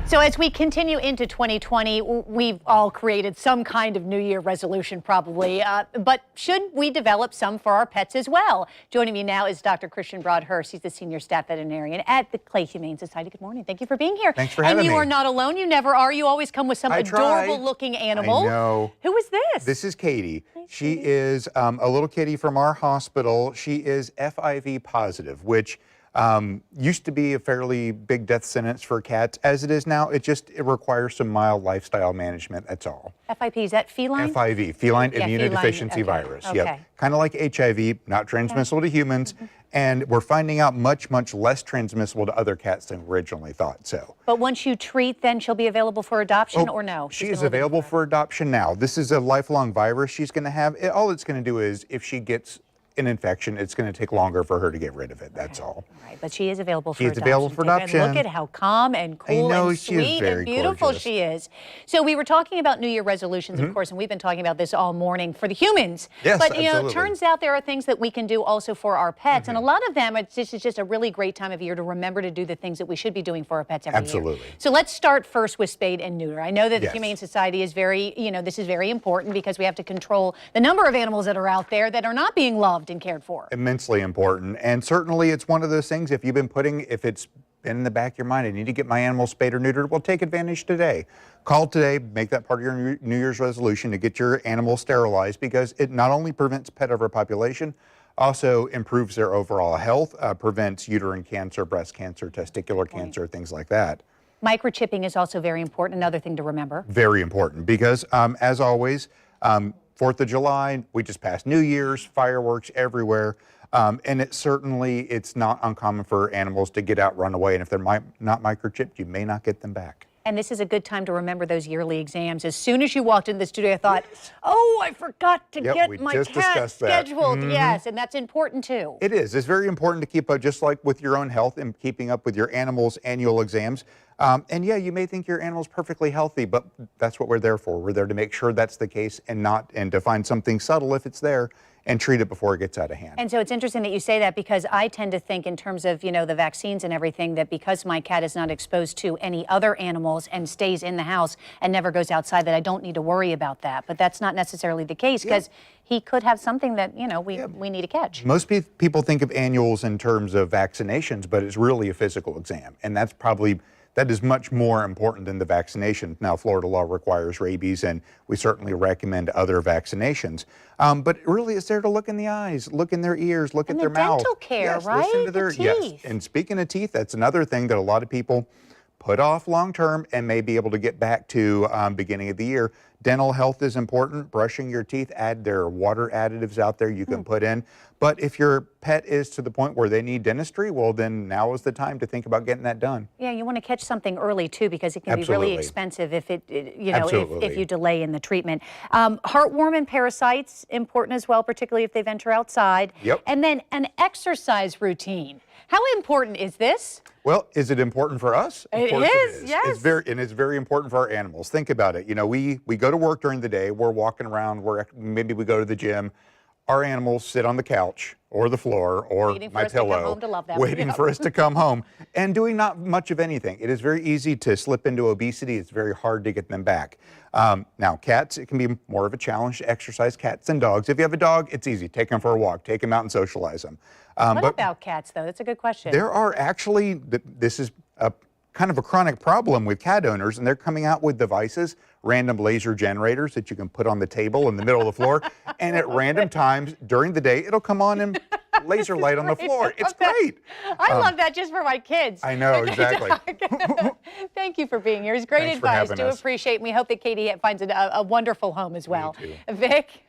So as we continue into 2020, we've all created some kind of New Year resolution probably, but should we develop some for our pets as well? Joining me now is Dr. Christian Broadhurst. He's the Senior Staff Veterinarian at the Clay Humane Society. Good morning. Thank you for being here. Thanks for having me. And you are not alone. You never are. You always come with some adorable looking animal. I know. Who is this? This is Katie. She is a little kitty from our hospital. She is FIV positive, which used to be a fairly big death sentence for cats. As it is now, it requires some mild lifestyle management, that's all. FIP, is that feline? FIV, feline immunodeficiency virus. Okay. Yep. Kind of like HIV, not transmissible to humans, and we're finding out much less transmissible to other cats than originally thought. So. But once you treat, then she'll be available for adoption or no? She is available for adoption now. This is a lifelong virus she's going to have. All it's going to do is, if she gets an infection, it's going to take longer for her to get rid of it. That's all. Right, but she is available for adoption. She's available for adoption. And look at how calm and cool and sweet and beautiful she is. So we were talking about New Year resolutions, of course, and we've been talking about this all morning for the humans. Yes, but you know, it turns out there are things that we can do also for our pets, and a lot of them, this is just a really great time of year to remember to do the things that we should be doing for our pets every year. So let's start first with spade and neuter. I know that the Humane Society is very, this is very important because we have to control the number of animals that are out there that are not being loved and cared for. Immensely important, and certainly it's one of those things, if it's been in the back of your mind, I need to get my animal spayed or neutered, well, take advantage today. Call today, make that part of your New Year's resolution to get your animal sterilized, because it not only prevents pet overpopulation, also improves their overall health, prevents uterine cancer, breast cancer, testicular cancer, things like that. Microchipping is also very important, another thing to remember. Very important, because as always, 4th of July, we just passed New Year's, fireworks everywhere, and it's not uncommon for animals to get out, run away, and if they're not microchipped, you may not get them back. And this is a good time to remember those yearly exams. As soon as you walked into the studio, I thought, oh, I forgot to get my cat scheduled. Yes, and that's important too. It is. It's very important to keep up, just like with your own health and keeping up with your animal's annual exams. And yeah, you may think your animal's perfectly healthy, but that's what we're there for. We're there to make sure that's the case and to find something subtle if it's there and treat it before it gets out of hand. And so it's interesting that you say that, because I tend to think in terms of, the vaccines and everything, that because my cat is not exposed to any other animals and stays in the house and never goes outside, that I don't need to worry about that. But that's not necessarily the case, because he could have something that, we need to catch. Most people think of annuals in terms of vaccinations, but it's really a physical exam. And that is much more important than the vaccination. Now, Florida law requires rabies, and we certainly recommend other vaccinations. But really, it's there to look in the eyes, look in their ears, look at their mouth. Dental care, right? Listen to their teeth. And speaking of teeth, that's another thing that a lot of people put off long term and may be able to get back to beginning of the year. Dental health is important. Brushing your teeth, there are water additives out there you can put in. But if your pet is to the point where they need dentistry, well, then now is the time to think about getting that done. Yeah, you want to catch something early too, because it can be really expensive if if you delay in the treatment. Heartworm and parasites, important as well, particularly if they venture outside. Yep. And then an exercise routine. How important is this? Well, is it important for us? Of course it is. Yes. It's very important for our animals. Think about it. We go to work during the day. We're walking around. maybe we go to the gym. Our animals sit on the couch or the floor or my pillow, waiting for us to come home and doing not much of anything. It is very easy to slip into obesity. It's very hard to get them back. Now, cats, it can be more of a challenge to exercise cats than dogs. If you have a dog, it's easy. Take them for a walk. Take them out and socialize them. What about cats, though? That's a good question. There are actually, this is a kind of a chronic problem with cat owners, and they're coming out with devices, random laser generators that you can put on the table in the middle of the floor, and at random times during the day, it'll come on and laser light on the floor. It's great. I love that just for my kids. I know, exactly. Thank you for being here. It's great advice. Do appreciate, and we hope that Katie finds a wonderful home as well. Me too. Vic?